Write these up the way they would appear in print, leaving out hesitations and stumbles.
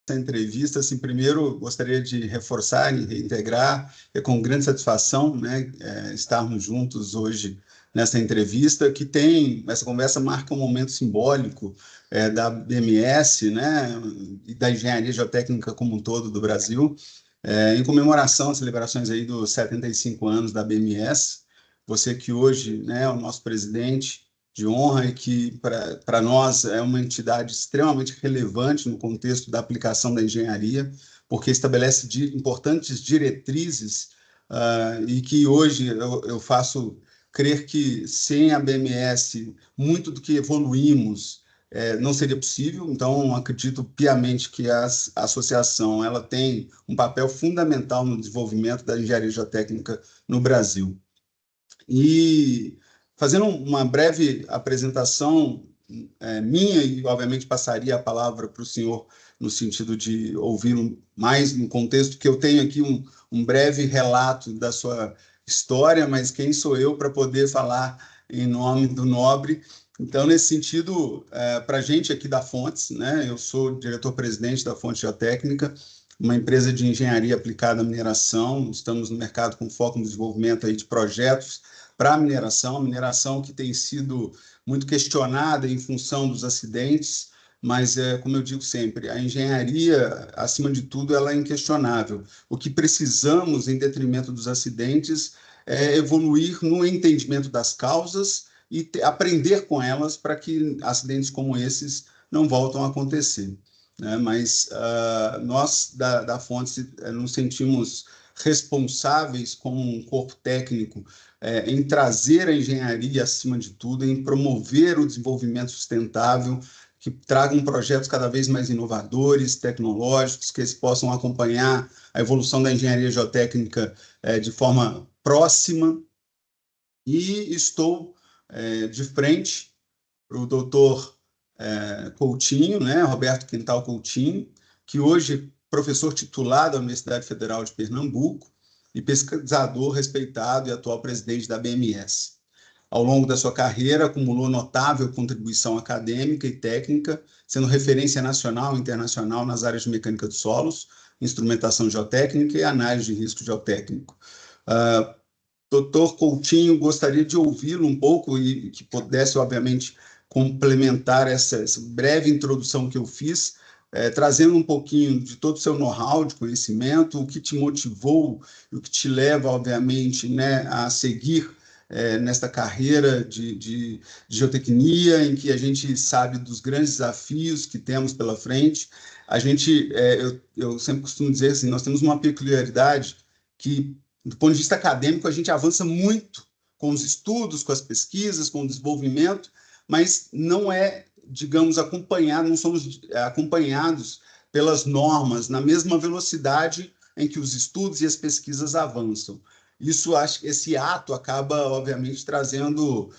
essa entrevista. Assim, primeiro, gostaria de reforçar e reintegrar, é com grande satisfação, né, estarmos juntos hoje nessa entrevista, que essa conversa marca um momento simbólico da BMS, né, e da engenharia geotécnica como um todo do Brasil, em comemoração às celebrações aí dos 75 anos da BMS. Você que hoje, né, é o nosso presidente de honra e que, para nós, é uma entidade extremamente relevante no contexto da aplicação da engenharia, porque estabelece importantes diretrizes e que hoje eu faço crer que, sem a BMS, muito do que evoluímos não seria possível. Então, acredito piamente que a associação ela tem um papel fundamental no desenvolvimento da engenharia geotécnica no Brasil. E fazendo uma breve apresentação minha, e obviamente passaria a palavra para o senhor no sentido de ouvi-lo mais no contexto, que eu tenho aqui um breve relato da sua história, mas quem sou eu para poder falar em nome do Nobre? Então, nesse sentido, para a gente aqui da Fontes, né, eu sou diretor-presidente da Fontes Geotécnica, uma empresa de engenharia aplicada à mineração. Estamos no mercado com foco no desenvolvimento aí de projetos para a mineração que tem sido muito questionada em função dos acidentes, mas, como eu digo sempre, a engenharia, acima de tudo, ela é inquestionável. O que precisamos, em detrimento dos acidentes, é evoluir no entendimento das causas e aprender com elas para que acidentes como esses não voltem a acontecer, né? Mas nós, da Fontes, nos sentimos responsáveis como um corpo técnico em trazer a engenharia acima de tudo, em promover o desenvolvimento sustentável, que tragam projetos cada vez mais inovadores, tecnológicos, que eles possam acompanhar a evolução da engenharia geotécnica de forma próxima. E estou de frente para o doutor Coutinho, né, Roberto Quintal Coutinho, que hoje é professor titular da Universidade Federal de Pernambuco e pesquisador respeitado e atual presidente da BMS. Ao longo da sua carreira, acumulou notável contribuição acadêmica e técnica, sendo referência nacional e internacional nas áreas de mecânica dos solos, instrumentação geotécnica e análise de risco geotécnico. Doutor Coutinho, gostaria de ouvi-lo um pouco e que pudesse, obviamente, complementar essa breve introdução que eu fiz, trazendo um pouquinho de todo o seu know-how, de conhecimento, o que te motivou, o que te leva, obviamente, né, a seguir nesta carreira de geotecnia, em que a gente sabe dos grandes desafios que temos pela frente. A gente, eu sempre costumo dizer assim, nós temos uma peculiaridade que, do ponto de vista acadêmico, a gente avança muito com os estudos, com as pesquisas, com o desenvolvimento, mas não digamos, não somos acompanhados pelas normas na mesma velocidade em que os estudos e as pesquisas avançam. Acho que esse ato acaba, obviamente, trazendo,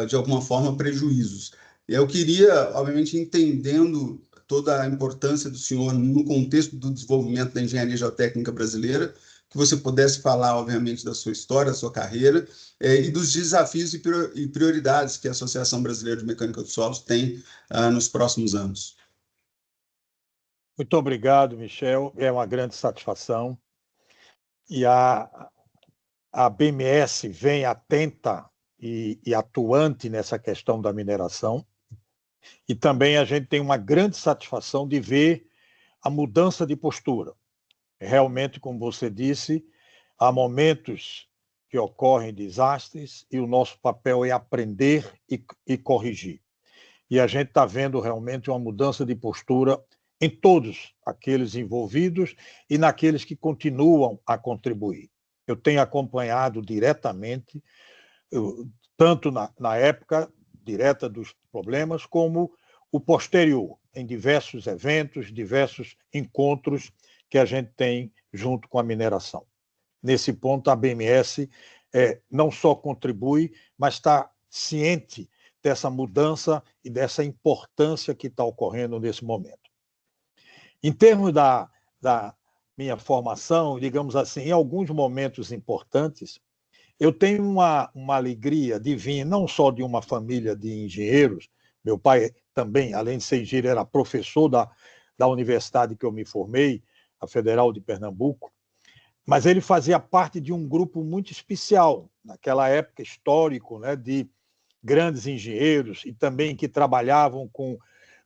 de alguma forma, prejuízos. Eu queria, obviamente, entendendo toda a importância do senhor no contexto do desenvolvimento da engenharia geotécnica brasileira, que você pudesse falar, obviamente, da sua história, da sua carreira, e dos desafios e prioridades que a Associação Brasileira de Mecânica dos Solos tem nos próximos anos. Muito obrigado, Michel. É uma grande satisfação. E a BMS vem atenta e atuante nessa questão da mineração. E também a gente tem uma grande satisfação de ver a mudança de postura. Realmente, como você disse, há momentos que ocorrem desastres e o nosso papel é aprender e corrigir. E a gente está vendo realmente uma mudança de postura em todos aqueles envolvidos e naqueles que continuam a contribuir. Eu tenho acompanhado diretamente, tanto na época direta dos problemas, como o posterior, em diversos eventos, diversos encontros que a gente tem junto com a mineração. Nesse ponto, a BMS não só contribui, mas está ciente dessa mudança e dessa importância que está ocorrendo nesse momento. Em termos da minha formação, digamos assim, em alguns momentos importantes, eu tenho uma alegria de vir não só de uma família de engenheiros, meu pai também, além de ser engenheiro, era professor da universidade que eu me formei, a Federal de Pernambuco, mas ele fazia parte de um grupo muito especial, naquela época histórico, né, de grandes engenheiros e também que trabalhavam com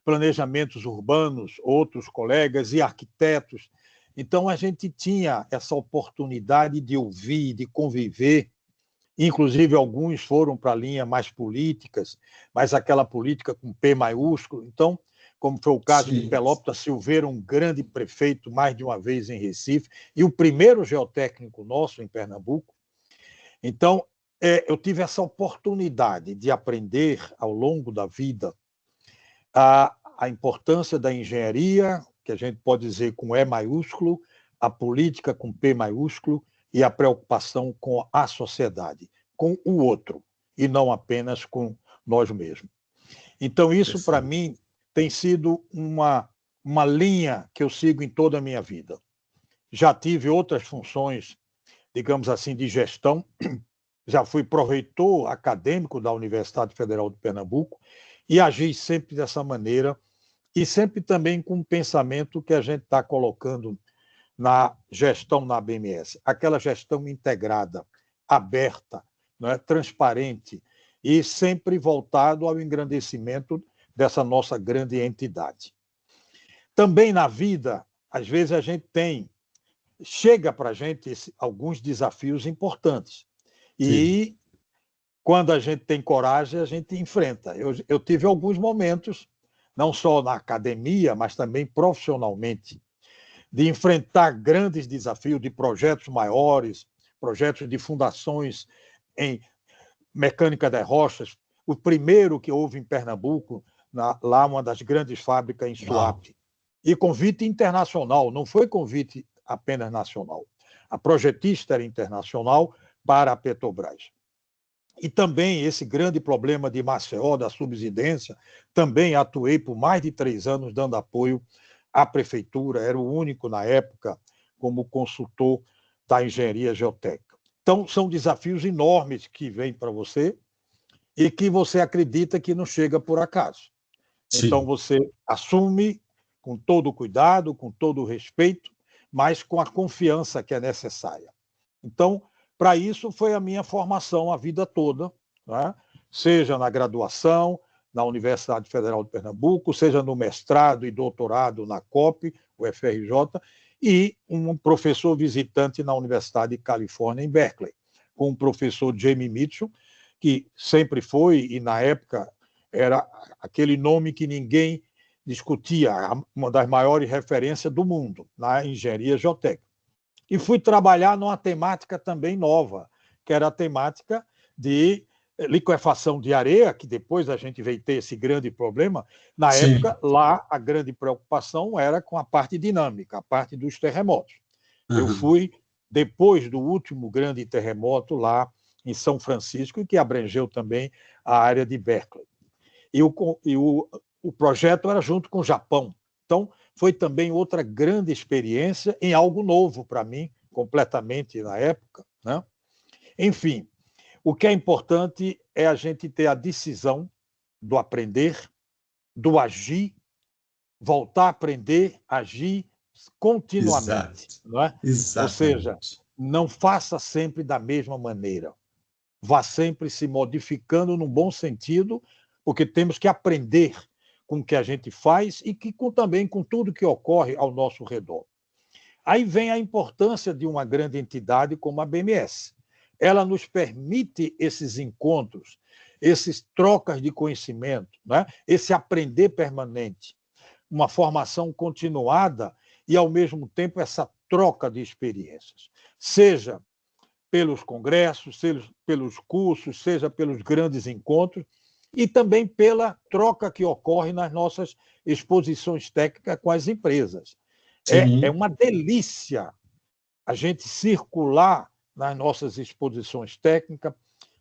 planejamentos urbanos, outros colegas e arquitetos. Então, a gente tinha essa oportunidade de ouvir, de conviver. Inclusive, alguns foram para a linha mais políticas, mas aquela política com P maiúsculo. Então, como foi o caso de Sim. Pelópita Silveira, um grande prefeito, mais de uma vez em Recife, e o primeiro geotécnico nosso em Pernambuco. Então, eu tive essa oportunidade de aprender ao longo da vida a importância da engenharia, que a gente pode dizer com E maiúsculo, a política com P maiúsculo e a preocupação com a sociedade, com o outro, e não apenas com nós mesmos. Então, isso, para mim, tem sido uma linha que eu sigo em toda a minha vida. Já tive outras funções, digamos assim, de gestão. Já fui proreitor acadêmico da Universidade Federal de Pernambuco e agi sempre dessa maneira e sempre também com o pensamento que a gente está colocando na gestão na BMS, aquela gestão integrada, aberta, não é? Transparente e sempre voltado ao engrandecimento dessa nossa grande entidade. Também na vida, às vezes a gente chega para a gente alguns desafios importantes. E Sim. quando a gente tem coragem, a gente enfrenta. Eu tive alguns momentos, não só na academia, mas também profissionalmente, de enfrentar grandes desafios de projetos maiores, projetos de fundações em mecânica de rochas. O primeiro que houve em Pernambuco, lá uma das grandes fábricas em Suape. E convite internacional, não foi convite apenas nacional. A projetista era internacional para a Petrobras. E também esse grande problema de Maceió, da subsidência, também atuei por mais de 3 anos dando apoio à prefeitura, era o único na época como consultor da engenharia geotécnica. Então, são desafios enormes que vêm para você e que você acredita que não chega por acaso. Então, Sim. você assume com todo o cuidado, com todo o respeito, mas com a confiança que é necessária. Então, para isso foi a minha formação a vida toda, né? Seja na graduação, na Universidade Federal de Pernambuco, seja no mestrado e doutorado na COP, o FRJ, e um professor visitante na Universidade de Califórnia, em Berkeley, com o professor Jamie Mitchell, que sempre foi, e na época era aquele nome que ninguém discutia, uma das maiores referências do mundo na engenharia geotécnica. E fui trabalhar numa temática também nova, que era a temática de liquefação de areia, que depois a gente veio ter esse grande problema. Na época, lá, a grande preocupação era com a parte dinâmica, a parte dos terremotos. Eu fui, depois do último grande terremoto lá em São Francisco, que abrangeu também a área de Berkeley. E o projeto era junto com o Japão. Então, foi também outra grande experiência em algo novo para mim, completamente na época, né? Enfim, o que é importante é a gente ter a decisão do aprender, do agir, voltar a aprender, agir continuamente, Exato. não é? Ou seja, Exatamente. não faça sempre da mesma maneira. Vá sempre se modificando no bom sentido, porque temos que aprender com o que a gente faz e também com tudo que ocorre ao nosso redor. Aí vem a importância de uma grande entidade como a BMS. Ela nos permite esses encontros, esses trocas de conhecimento, né? Esse aprender permanente, uma formação continuada e, ao mesmo tempo, essa troca de experiências. Seja pelos congressos, seja pelos cursos, seja pelos grandes encontros, e também pela troca que ocorre nas nossas exposições técnicas com as empresas. É uma delícia a gente circular nas nossas exposições técnicas,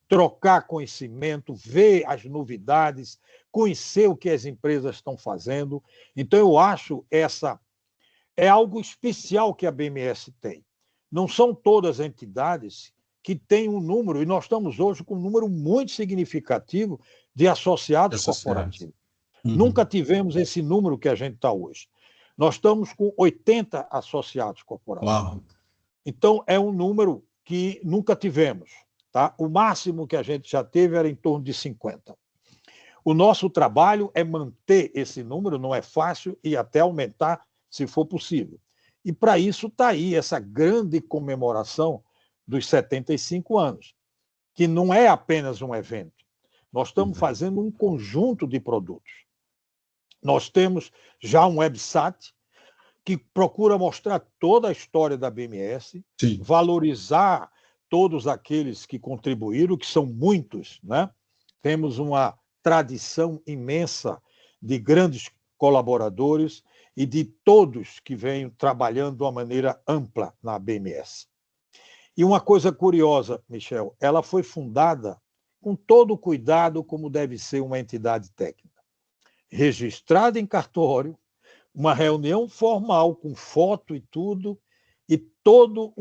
trocar conhecimento, ver as novidades, conhecer o que as empresas estão fazendo. Então, eu acho é algo especial que a BMS tem. Não são todas as entidades que têm um número, e nós estamos hoje com um número muito significativo de associados corporativos. Nunca tivemos esse número que a gente está hoje. Nós estamos com 80 associados corporativos. Uau. Então, é um número que nunca tivemos. Tá? O máximo que a gente já teve era em torno de 50. O nosso trabalho é manter esse número, não é fácil, e até aumentar, se for possível. E para isso está aí essa grande comemoração dos 75 anos, que não é apenas um evento. Nós estamos fazendo um conjunto de produtos. Nós temos já um website que procura mostrar toda a história da BMS, Sim. valorizar todos aqueles que contribuíram, que são muitos, né? Temos uma tradição imensa de grandes colaboradores e de todos que vêm trabalhando de uma maneira ampla na BMS. E uma coisa curiosa, Michel, ela foi fundada com todo o cuidado como deve ser uma entidade técnica. Registrada em cartório, uma reunião formal com foto e tudo, e toda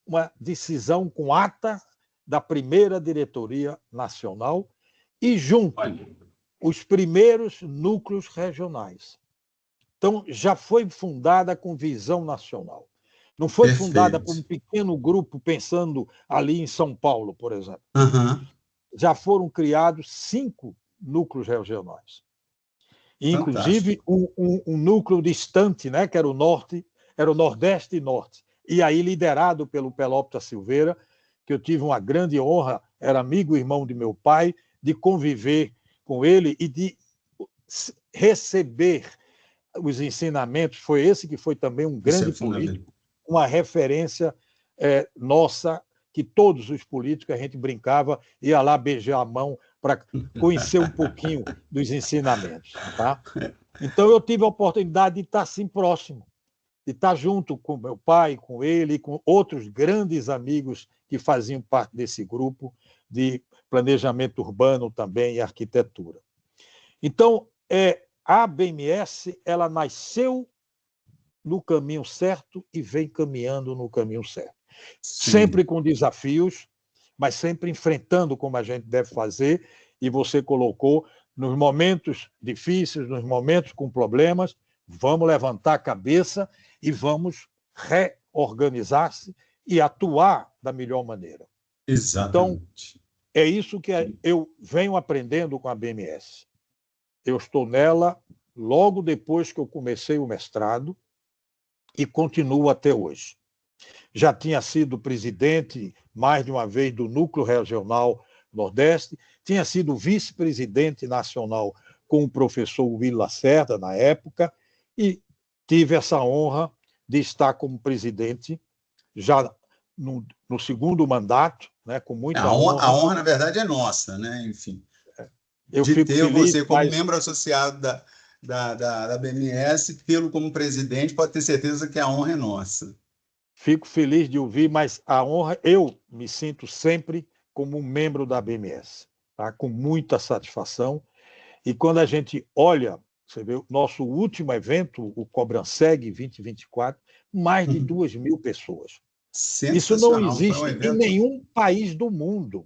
uma decisão com ata da primeira diretoria nacional e junto os primeiros núcleos regionais. Então, já foi fundada com visão nacional. Não foi fundada por um pequeno grupo pensando ali em São Paulo, por exemplo. Já foram criados 5 núcleos regionais. Inclusive um núcleo distante, né, que era o norte, era o Nordeste e Norte. E aí liderado pelo Pelópita Silveira, que eu tive uma grande honra, era amigo e irmão de meu pai, de conviver com ele e de receber os ensinamentos. Foi esse que foi também um grande político, uma referência nossa, que todos os políticos a gente brincava, ia lá beijar a mão para conhecer um pouquinho dos ensinamentos. Tá? Então, eu tive a oportunidade de estar assim próximo, de estar junto com meu pai, com ele e com outros grandes amigos que faziam parte desse grupo de planejamento urbano também e arquitetura. Então, a BMS ela nasceu no caminho certo e vem caminhando no caminho certo. Sim. Sempre com desafios, mas sempre enfrentando como a gente deve fazer, e você colocou, nos momentos difíceis, nos momentos com problemas, vamos levantar a cabeça e vamos reorganizar-se e atuar da melhor maneira. Exatamente. Então, é isso que eu venho aprendendo com a BMS. Eu estou nela logo depois que eu comecei o mestrado e continuo até hoje. Já tinha sido presidente mais de uma vez do Núcleo Regional Nordeste, tinha sido vice-presidente nacional com o professor Will Lacerda na época e tive essa honra de estar como presidente já no segundo mandato, né, com muita honra. A honra, na verdade, é nossa, né? Enfim, eu de fico ter feliz, você como membro associado da BMS, tê-lo como presidente, pode ter certeza que a honra é nossa. Fico feliz de ouvir, mas a honra, eu me sinto sempre como um membro da BMS, tá? Com muita satisfação. E quando a gente olha, você vê o nosso último evento, o Cobranseg 2024, mais de 2.000 pessoas. Isso não existe em nenhum país do mundo.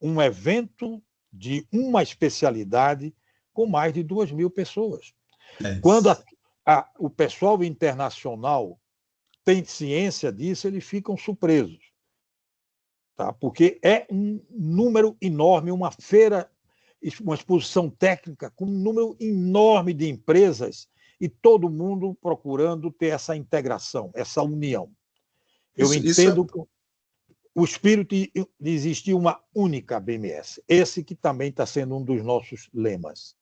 Um evento de uma especialidade com mais de 2.000 pessoas. Quando o pessoal internacional tem ciência disso, eles ficam surpresos. Tá? Porque é um número enorme, uma feira, uma exposição técnica com um número enorme de empresas e todo mundo procurando ter essa integração, essa união. Eu entendo que o espírito de existir uma única BMS, esse que também está sendo um dos nossos lemas.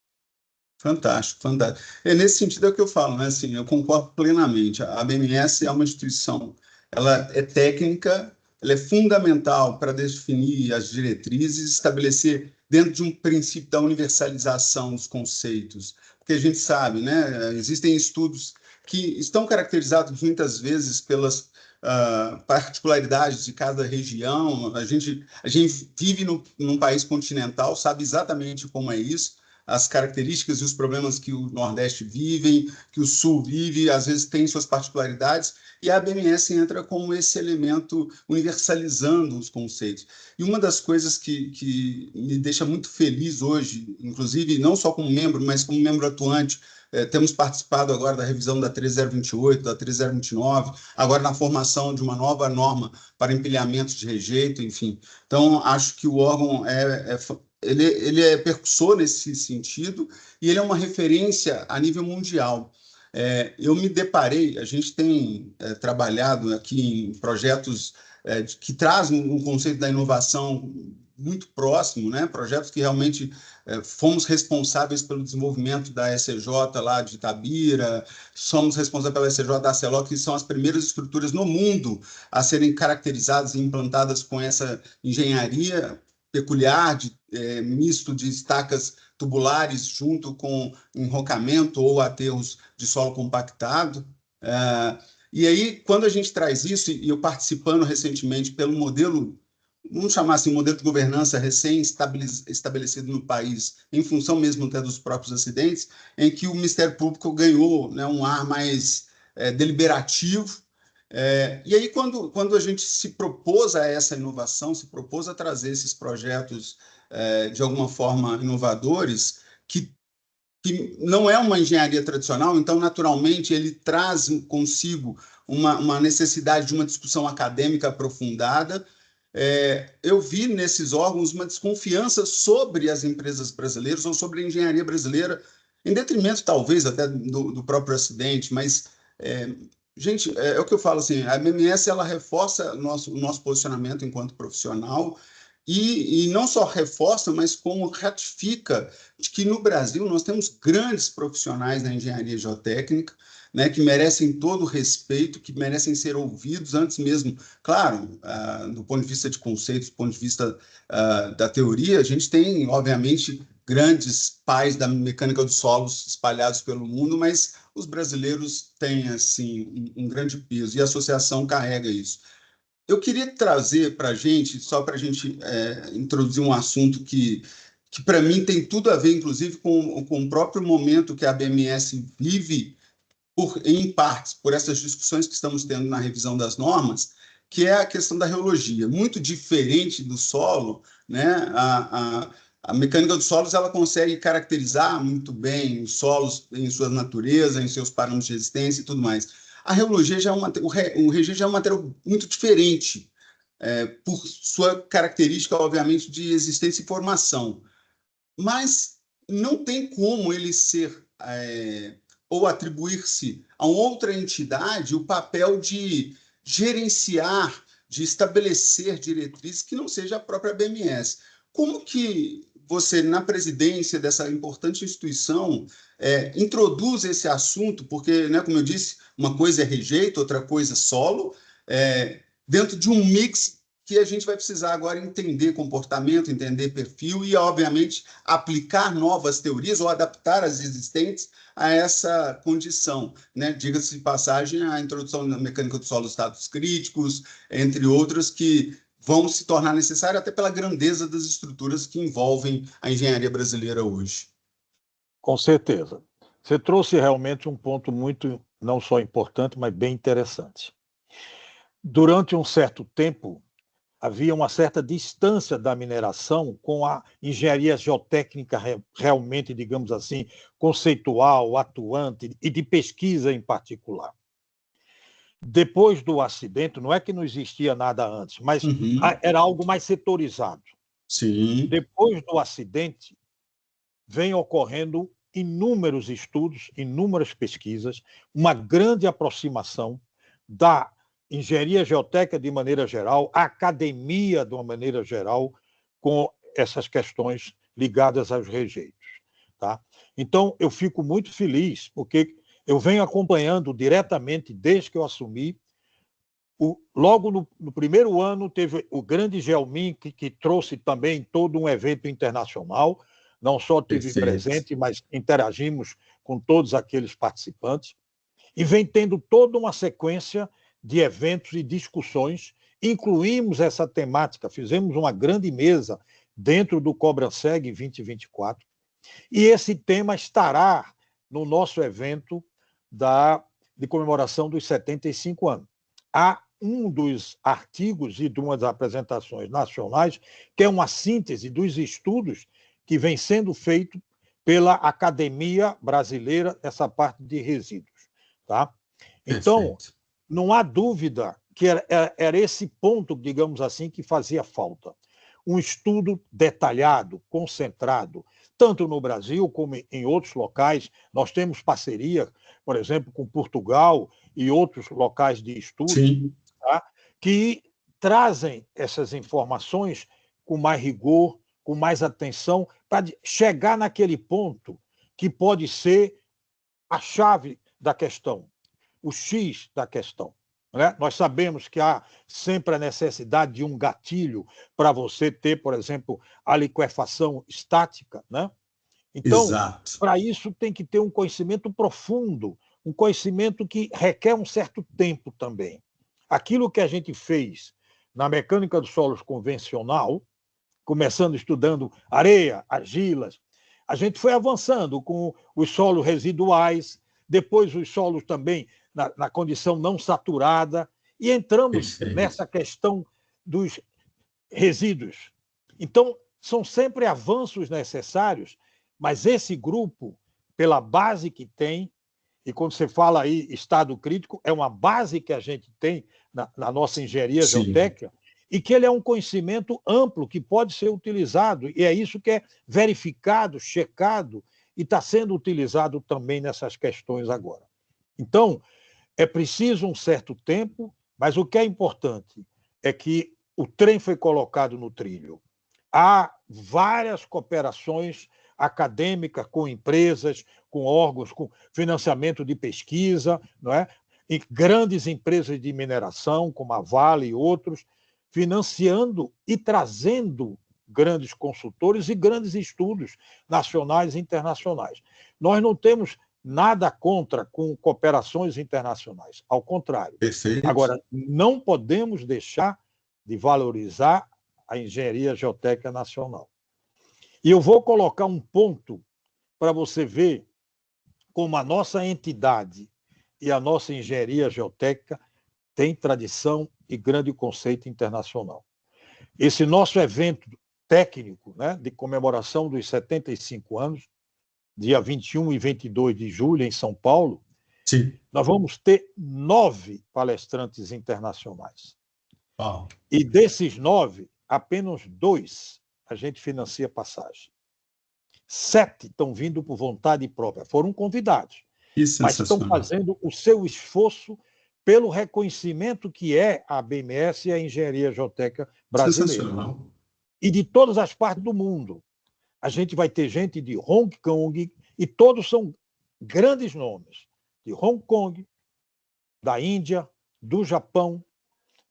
Fantástico, fantástico. É nesse sentido é o que eu falo, né? Assim, eu concordo plenamente. A BMS é uma instituição, ela é técnica, ela é fundamental para definir as diretrizes, estabelecer dentro de um princípio da universalização dos conceitos, porque a gente sabe, né? Existem estudos que estão caracterizados muitas vezes pelas particularidades de cada região. A gente vive num país continental, sabe exatamente como é isso. As características e os problemas que o Nordeste vive, que o Sul vive, às vezes tem suas particularidades, e a BMS entra como esse elemento universalizando os conceitos. E uma das coisas que me deixa muito feliz hoje, inclusive não só como membro, mas como membro atuante temos participado agora da revisão da 13028, da 13029, agora na formação de uma nova norma para empilhamento de rejeito, enfim. Então, acho que o órgão ele é percussor nesse sentido e ele é uma referência a nível mundial. Eu me deparei, a gente tem trabalhado aqui em projetos que trazem um conceito da inovação muito próximo, né? Projetos que realmente fomos responsáveis pelo desenvolvimento da SCJ lá de Itabira, somos responsáveis pela SCJ da Arcelor, que são as primeiras estruturas no mundo a serem caracterizadas e implantadas com essa engenharia peculiar, misto de estacas tubulares junto com enrocamento ou aterros de solo compactado. E aí, quando a gente traz isso, e eu participando recentemente pelo modelo, vamos chamar assim, modelo de governança recém-estabelecido no país, em função mesmo até dos próprios acidentes, em que o Ministério Público ganhou, né, um ar mais deliberativo. E aí, quando a gente se propôs a essa inovação, se propôs a trazer esses projetos de alguma forma inovadores, que não é uma engenharia tradicional, então, naturalmente, ele traz consigo uma necessidade de uma discussão acadêmica aprofundada. Eu vi nesses órgãos uma desconfiança sobre as empresas brasileiras ou sobre a engenharia brasileira, em detrimento, talvez, até do próprio acidente, mas... gente, é o que eu falo assim, a BMS ela reforça o nosso posicionamento enquanto profissional e não só reforça, mas como ratifica de que no Brasil nós temos grandes profissionais da engenharia geotécnica, né, que merecem todo o respeito, que merecem ser ouvidos antes mesmo, claro, do ponto de vista de conceitos, do ponto de vista da teoria, a gente tem, obviamente, grandes pais da mecânica dos solos espalhados pelo mundo, mas os brasileiros têm assim um grande peso e a associação carrega isso. Eu queria trazer para a gente, só para a gente introduzir um assunto que para mim tem tudo a ver, inclusive, com o próprio momento que a BMS vive, em partes, por essas discussões que estamos tendo na revisão das normas, que é a questão da reologia. Muito diferente do solo, né? A mecânica dos solos ela consegue caracterizar muito bem os solos em sua natureza, em seus parâmetros de resistência e tudo mais. A reologia já é o RG já é um material muito diferente, por sua característica, obviamente, de existência e formação. Mas não tem como ele ser ou atribuir-se a outra entidade o papel de gerenciar, de estabelecer diretrizes que não seja a própria BMS. Como que você, na presidência dessa importante instituição, introduz esse assunto? Porque, né, como eu disse, uma coisa é rejeito, outra coisa é solo, dentro de um mix que a gente vai precisar agora entender comportamento, entender perfil e, obviamente, aplicar novas teorias ou adaptar as existentes a essa condição, né? Diga-se de passagem, a introdução da mecânica do solo, estados críticos, entre outras, que vão se tornar necessárias até pela grandeza das estruturas que envolvem a engenharia brasileira hoje. Com certeza. Você trouxe realmente um ponto muito, não só importante, mas bem interessante. Durante um certo tempo, havia uma certa distância da mineração com a engenharia geotécnica realmente, digamos assim, conceitual, atuante e de pesquisa em particular. Depois do acidente, não é que não existia nada antes, mas era algo mais setorizado. Sim. Depois do acidente, vem ocorrendo inúmeros estudos, inúmeras pesquisas, uma grande aproximação da engenharia geotécnica de maneira geral, a academia de uma maneira geral, com essas questões ligadas aos rejeitos. Tá? Então, eu fico muito feliz, porque eu venho acompanhando diretamente, desde que eu assumi, logo no primeiro ano, teve o grande Gelmin, que trouxe também todo um evento internacional, não só tive presente, mas interagimos com todos aqueles participantes, e vem tendo toda uma sequência de eventos e discussões, incluímos essa temática, fizemos uma grande mesa dentro do Cobranseg 2024, e esse tema estará no nosso evento de comemoração dos 75 anos. Há um dos artigos e de uma das apresentações nacionais, que é uma síntese dos estudos que vem sendo feito pela Academia Brasileira, essa parte de resíduos. Tá? Então, Perfeito. não há dúvida que era esse ponto, digamos assim, que fazia falta. Um estudo detalhado, concentrado, tanto no Brasil como em outros locais. Nós temos parceria, por exemplo, com Portugal e outros locais de estudo, Sim, tá? Que trazem essas informações com mais rigor, com mais atenção, para chegar naquele ponto que pode ser a chave da questão, o X da questão. Né? Nós sabemos que há sempre a necessidade de um gatilho para você ter, por exemplo, a liquefação estática. Né? Então, exato. para isso tem que ter um conhecimento profundo, um conhecimento que requer um certo tempo também. Aquilo que a gente fez na mecânica dos solos convencional, começando estudando areia, argilas, a gente foi avançando com os solos residuais, depois os solos também na condição não saturada, e entramos Perfeito. nessa questão dos resíduos. Então, são sempre avanços necessários, mas esse grupo, pela base que tem, e quando você fala aí estado crítico, é uma base que a gente tem na nossa engenharia Sim, geotécnica, e que ele é um conhecimento amplo que pode ser utilizado, e é isso que é verificado, checado, e está sendo utilizado também nessas questões agora. Então, é preciso um certo tempo, mas o que é importante é que o trem foi colocado no trilho. Há várias cooperações acadêmicas com empresas, com órgãos, com financiamento de pesquisa, não é? E grandes empresas de mineração, como a Vale e outros, financiando e trazendo grandes consultores e grandes estudos nacionais e internacionais. Nós não temos nada contra com cooperações internacionais, ao contrário. perfeito. Agora, não podemos deixar de valorizar a engenharia geotécnica nacional. E eu vou colocar um ponto para você ver como a nossa entidade e a nossa engenharia geotécnica tem tradição e grande conceito internacional. Esse nosso evento técnico, né, de comemoração dos 75 anos, dia 21 e 22 de julho, em São Paulo, Sim. nós vamos ter 9 palestrantes internacionais. Uau. E desses 9, apenas 2 a gente financia passagem. 7 estão vindo por vontade própria, foram convidados, Que mas estão sensacional. fazendo o seu esforço pelo reconhecimento que é a BMS e a engenharia geotécnica brasileira. Sensacional. E de todas as partes do mundo. A gente vai ter gente de Hong Kong, e todos são grandes nomes, de Hong Kong, da Índia, do Japão,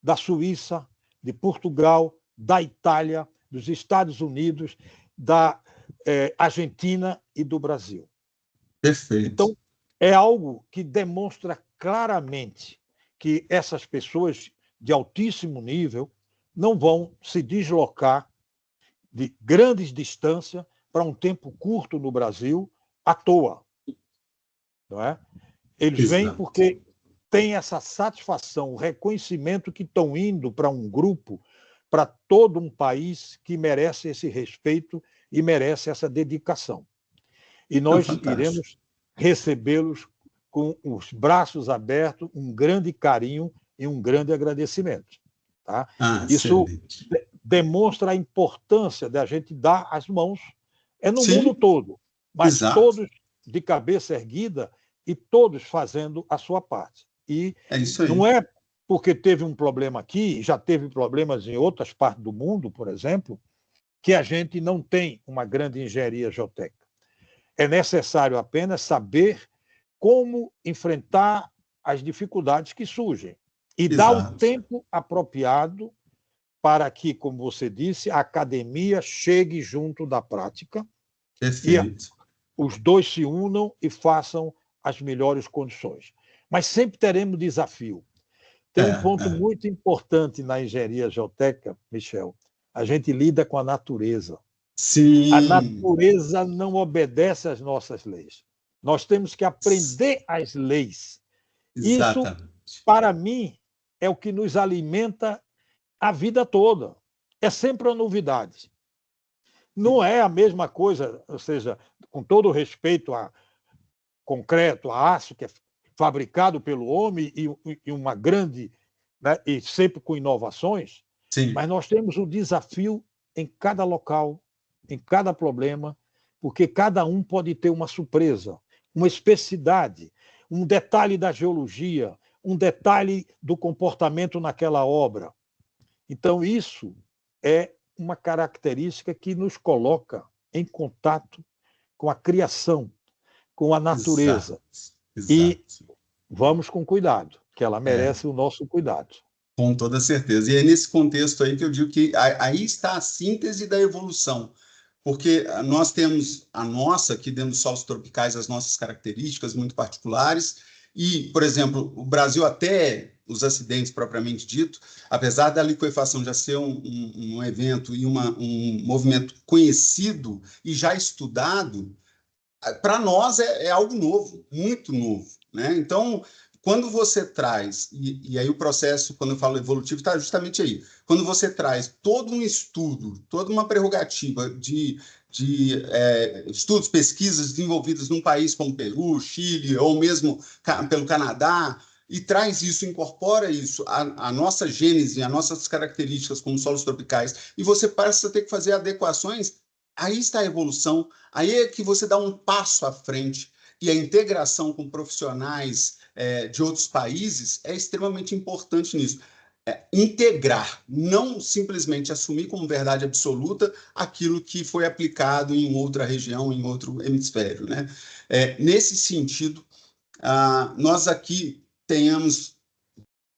da Suíça, de Portugal, da Itália, dos Estados Unidos, da Argentina e do Brasil. Perfeito. Então, é algo que demonstra claramente que essas pessoas de altíssimo nível não vão se deslocar de grandes distâncias para um tempo curto no Brasil à toa. Não é? Eles vêm Exato. porque têm essa satisfação, o reconhecimento que estão indo para um grupo, para todo um país que merece esse respeito e merece essa dedicação. E Não, nós fantástico. iremos recebê-los com os braços abertos, um grande carinho e um grande agradecimento. Tá? Ah, Isso excelente. demonstra a importância da gente dar as mãos. É no mundo Sim, todo, mas exato. todos de cabeça erguida e todos fazendo a sua parte. E É isso não aí. é porque teve um problema aqui, já teve problemas em outras partes do mundo, por exemplo, que a gente não tem uma grande engenharia geotécnica. É necessário apenas saber como enfrentar as dificuldades que surgem e dar o Exato. tempo apropriado para que, como você disse, a academia chegue junto da prática e Perfeito. os dois se unam e façam as melhores condições. Mas sempre teremos desafio. Tem É, um ponto é. muito importante na engenharia geotécnica, Michel. A gente lida com a natureza. A Sim, natureza não obedece às nossas leis. Nós temos que aprender as leis. Isso, exatamente. para mim, é o que nos alimenta a vida toda. É sempre uma novidade. não é a mesma coisa, ou seja, com todo o respeito a concreto, a aço, que é fabricado pelo homem e uma grande, né, e sempre com inovações, Sim, mas nós temos o desafio em cada local, em cada problema, porque cada um pode ter uma surpresa, uma especificidade, um detalhe da geologia, um detalhe do comportamento naquela obra. Então, isso é uma característica que nos coloca em contato com a criação, com a exato, natureza. E exato. vamos com cuidado, que ela É. merece o nosso cuidado. Com toda certeza. E é nesse contexto aí que eu digo que aí está a síntese da evolução, porque nós temos a nossa, aqui dentro dos solos tropicais, as nossas características muito particulares, e, por exemplo, o Brasil, até os acidentes propriamente dito, apesar da liquefação já ser um evento e um movimento conhecido e já estudado, para nós é algo novo, muito novo, né? Então, quando você traz, e aí o processo, quando eu falo evolutivo, está justamente aí. Quando você traz todo um estudo, toda uma prerrogativa de estudos, pesquisas desenvolvidas num país como Peru, Chile, ou mesmo pelo Canadá, e traz isso, incorpora isso, a nossa gênese, as nossas características como solos tropicais, e você passa a ter que fazer adequações, aí está a evolução. Aí é que você dá um passo à frente e a integração com profissionais de outros países é extremamente importante nisso. Integrar, não simplesmente assumir como verdade absoluta aquilo que foi aplicado em outra região, em outro hemisfério, né? Nesse sentido, nós aqui tenhamos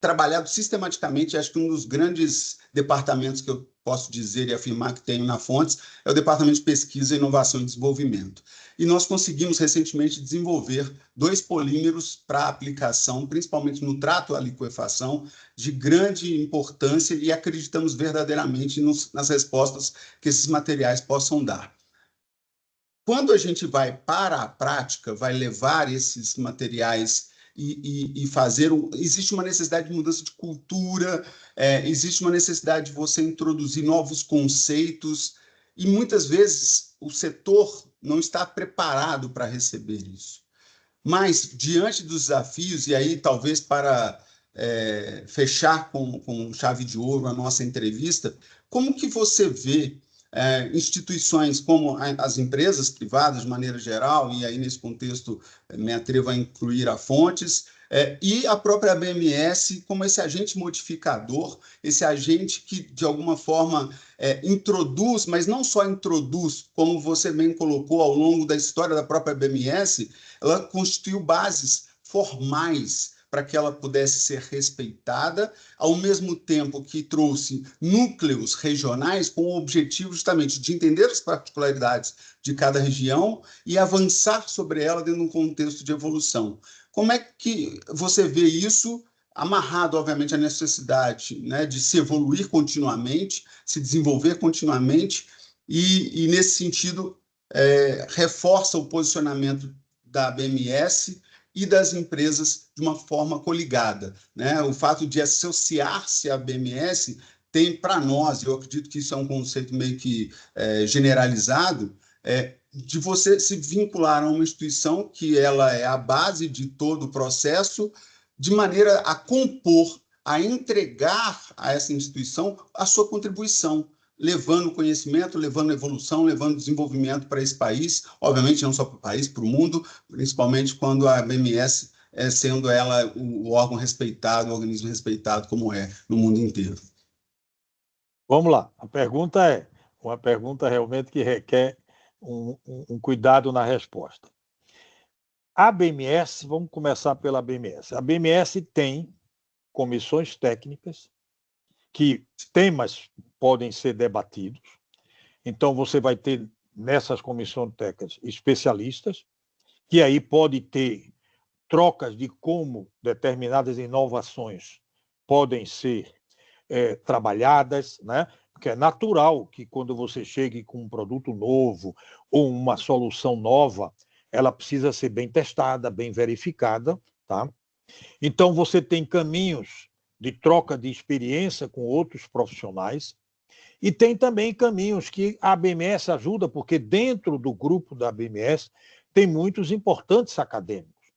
trabalhado sistematicamente. Acho que um dos grandes departamentos que eu posso dizer e afirmar que tenho na Fontes é o Departamento de Pesquisa, Inovação e Desenvolvimento. E nós conseguimos recentemente desenvolver 2 polímeros para aplicação, principalmente no trato à liquefação, de grande importância, e acreditamos verdadeiramente nas respostas que esses materiais possam dar. Quando a gente vai para a prática, vai levar esses materiais e fazer. Existe uma necessidade de mudança de cultura, existe uma necessidade de você introduzir novos conceitos, e muitas vezes o setor não está preparado para receber isso. Mas, diante dos desafios, e aí talvez para fechar com chave de ouro a nossa entrevista, como que você vê instituições como as empresas privadas, de maneira geral, e aí nesse contexto me atrevo a incluir a Fontes, e a própria BMS como esse agente modificador, esse agente que, de alguma forma, introduz, mas não só introduz, como você bem colocou ao longo da história da própria BMS, ela constituiu bases formais para que ela pudesse ser respeitada, ao mesmo tempo que trouxe núcleos regionais com o objetivo justamente de entender as particularidades de cada região e avançar sobre ela dentro de um contexto de evolução. Como é que você vê isso amarrado, obviamente, à necessidade, né, de se evoluir continuamente, se desenvolver continuamente, e nesse sentido, reforça o posicionamento da BMS e das empresas de uma forma coligada, né? O fato de associar-se à BMS tem para nós, eu acredito que isso é um conceito meio que generalizado, de você se vincular a uma instituição que ela é a base de todo o processo, de maneira a compor, a entregar a essa instituição a sua contribuição, levando conhecimento, levando evolução, levando desenvolvimento para esse país, obviamente não só para o país, para o mundo, principalmente quando a BMS sendo ela o órgão respeitado, o organismo respeitado como é no mundo inteiro. Vamos lá. A pergunta é uma pergunta realmente que requer um cuidado na resposta. A BMS, vamos começar pela BMS. A BMS tem comissões técnicas que temas podem ser debatidos. Então, você vai ter nessas comissões técnicas especialistas, que aí pode ter trocas de como determinadas inovações podem ser trabalhadas, né? Porque é natural que quando você chegue com um produto novo ou uma solução nova, ela precisa ser bem testada, bem verificada, tá? Então, você tem caminhos de troca de experiência com outros profissionais, E tem também caminhos que a BMS ajuda, porque dentro do grupo da BMS tem muitos importantes acadêmicos,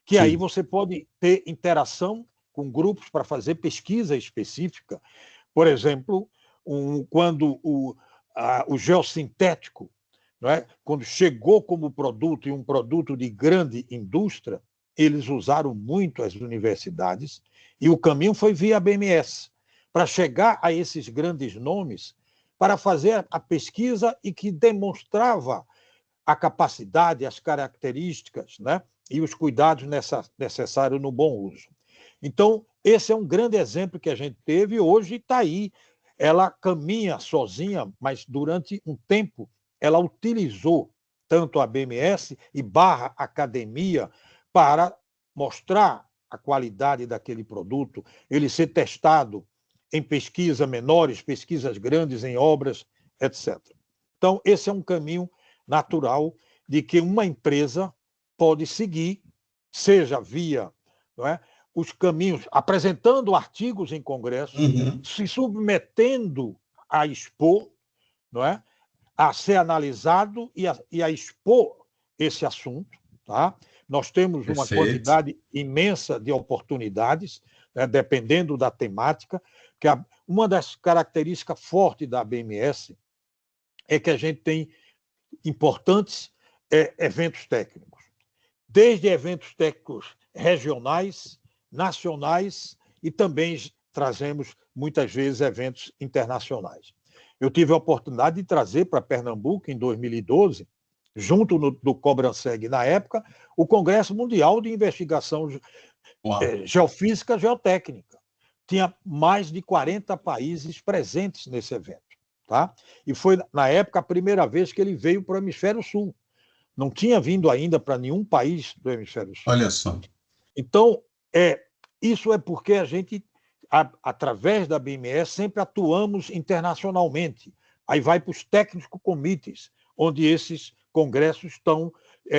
que aí Sim. você pode ter interação com grupos para fazer pesquisa específica. Por exemplo, quando o geossintético, não é? Quando chegou como produto e um produto de grande indústria, eles usaram muito as universidades e o caminho foi via a BMS, para chegar a esses grandes nomes, para fazer a pesquisa e que demonstrava a capacidade, as características, né? E os cuidados necessários no bom uso. Então, esse é um grande exemplo que a gente teve e hoje está aí. Ela caminha sozinha, mas durante um tempo ela utilizou tanto a BMS e barra academia para mostrar a qualidade daquele produto, ele ser testado em pesquisas menores, pesquisas grandes, em obras, etc. Então, esse é um caminho natural de que uma empresa pode seguir, seja via, não é, os caminhos, apresentando artigos em congressos, se submetendo a expor, não é, a ser analisado e a expor esse assunto. Tá? Nós temos uma quantidade imensa de oportunidades, né, dependendo da temática, que uma das características fortes da BMS é que a gente tem importantes eventos técnicos, desde eventos técnicos regionais, nacionais e também trazemos muitas vezes eventos internacionais. Eu tive a oportunidade de trazer para Pernambuco, em 2012, junto do Cobranseg, na época, o Congresso Mundial de Investigação Geofísica e Geotécnica. Tinha mais de 40 países presentes nesse evento. Tá? E foi, na época, a primeira vez que ele veio para o Hemisfério Sul. Não tinha vindo ainda para nenhum país do Hemisfério Sul. Olha só. Então, isso é porque a gente, através da BMS, sempre atuamos internacionalmente. Aí vai para os técnicos comitês, onde esses congressos estão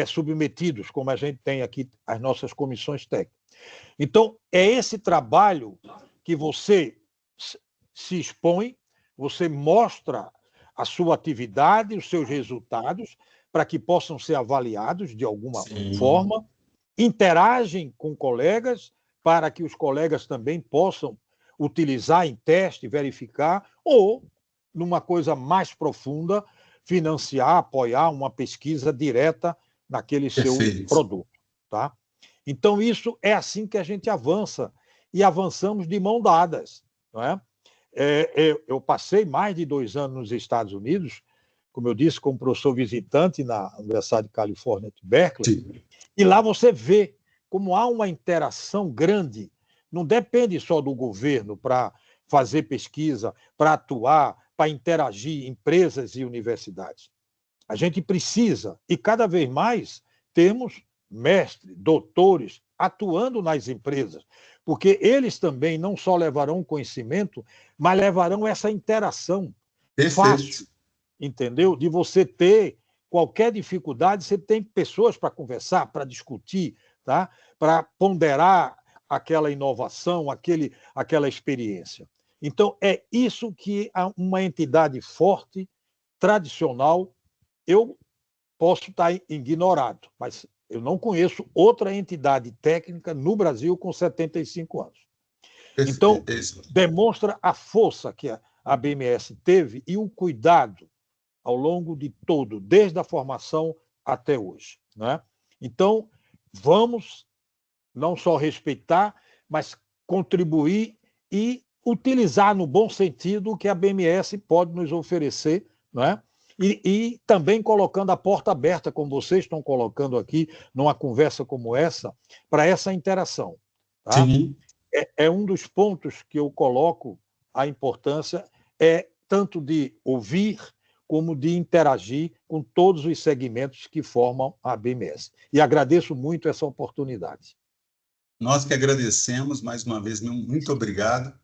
submetidos, como a gente tem aqui as nossas comissões técnicas. Então, é esse trabalho que você se expõe, você mostra a sua atividade, os seus resultados, para que possam ser avaliados de alguma forma, interagem com colegas, para que os colegas também possam utilizar em teste, verificar, ou, numa coisa mais profunda, financiar, apoiar uma pesquisa direta naquele seu produto. Tá? Então, isso é assim que a gente avança, e avançamos de mão dadas. Não é? Eu passei mais de 2 anos nos Estados Unidos, como eu disse, como professor visitante na Universidade de Califórnia de Berkeley, e lá você vê como há uma interação grande, não depende só do governo para fazer pesquisa, para atuar, para interagir empresas e universidades. A gente precisa, e cada vez mais temos mestres, doutores atuando nas empresas, porque eles também não só levarão conhecimento, mas levarão essa interação fácil, entendeu? De você ter qualquer dificuldade, você tem pessoas para conversar, para discutir, tá? Para ponderar aquela inovação, aquela experiência. Então, é isso que uma entidade forte, tradicional, eu posso estar ignorado, mas eu não conheço outra entidade técnica no Brasil com 75 anos. Então, demonstra a força que a BMS teve e o cuidado ao longo de todo, desde a formação até hoje. Né? Então, vamos não só respeitar, mas contribuir e utilizar no bom sentido o que a BMS pode nos oferecer, né? E também colocando a porta aberta, como vocês estão colocando aqui, numa conversa como essa, para essa interação. Tá? É um dos pontos que eu coloco a importância, tanto de ouvir como de interagir com todos os segmentos que formam a BMS. E agradeço muito essa oportunidade. Nós que agradecemos, mais uma vez, muito obrigado.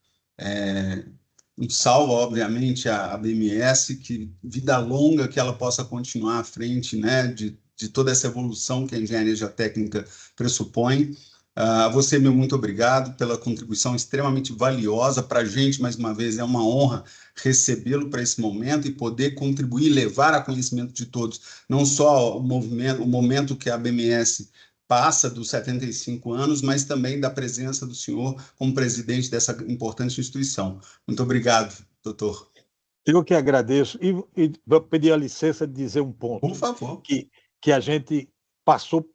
Um salve, obviamente, à BMS, que vida longa que ela possa continuar à frente, né, de toda essa evolução que a engenharia geotécnica pressupõe. A você, meu muito obrigado pela contribuição extremamente valiosa para a gente, mais uma vez, é uma honra recebê-lo para esse momento e poder contribuir, levar a conhecimento de todos, não só o momento que a BMS passa dos 75 anos, mas também da presença do senhor como presidente dessa importante instituição. Muito obrigado, doutor. Eu que agradeço e vou pedir a licença de dizer um Por ponto favor. que a gente passou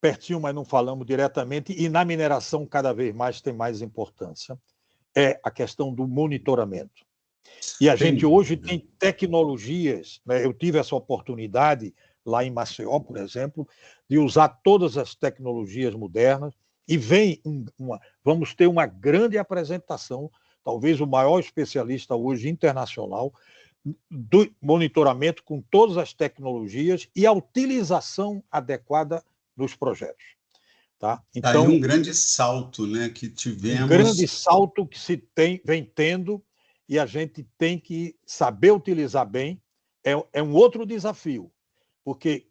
pertinho, mas não falamos diretamente, e na mineração cada vez mais tem mais importância, é a questão do monitoramento. E a gente hoje tem tecnologias, né? Eu tive essa oportunidade lá em Maceió, por exemplo, de usar todas as tecnologias modernas, e vamos ter uma grande apresentação, talvez o maior especialista hoje internacional, do monitoramento com todas as tecnologias e a utilização adequada dos projetos. Tá? Aí Então, um grande salto, né, que um grande tivemos. salto que vem tendo, e a gente tem que saber utilizar bem. É um outro desafio, porque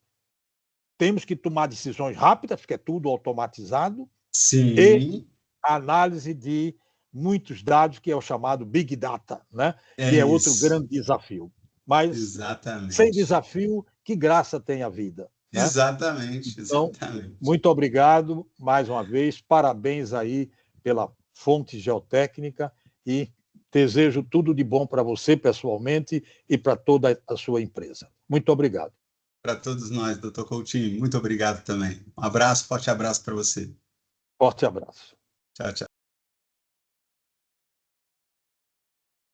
temos que tomar decisões rápidas, porque é tudo automatizado, e Sim, a análise de muitos dados, que é o chamado Big Data, né? é Que é outro isso. grande desafio. Mas, sem Exatamente. desafio, que graça tem a vida, né? Exatamente, Então, exatamente. muito obrigado mais uma vez, parabéns aí pela Fonte Geotécnica e desejo tudo de bom para você pessoalmente e para toda a sua empresa. Muito obrigado. Para todos nós, doutor Coutinho, muito obrigado também. Um abraço, forte abraço para você. Forte abraço. Tchau, tchau.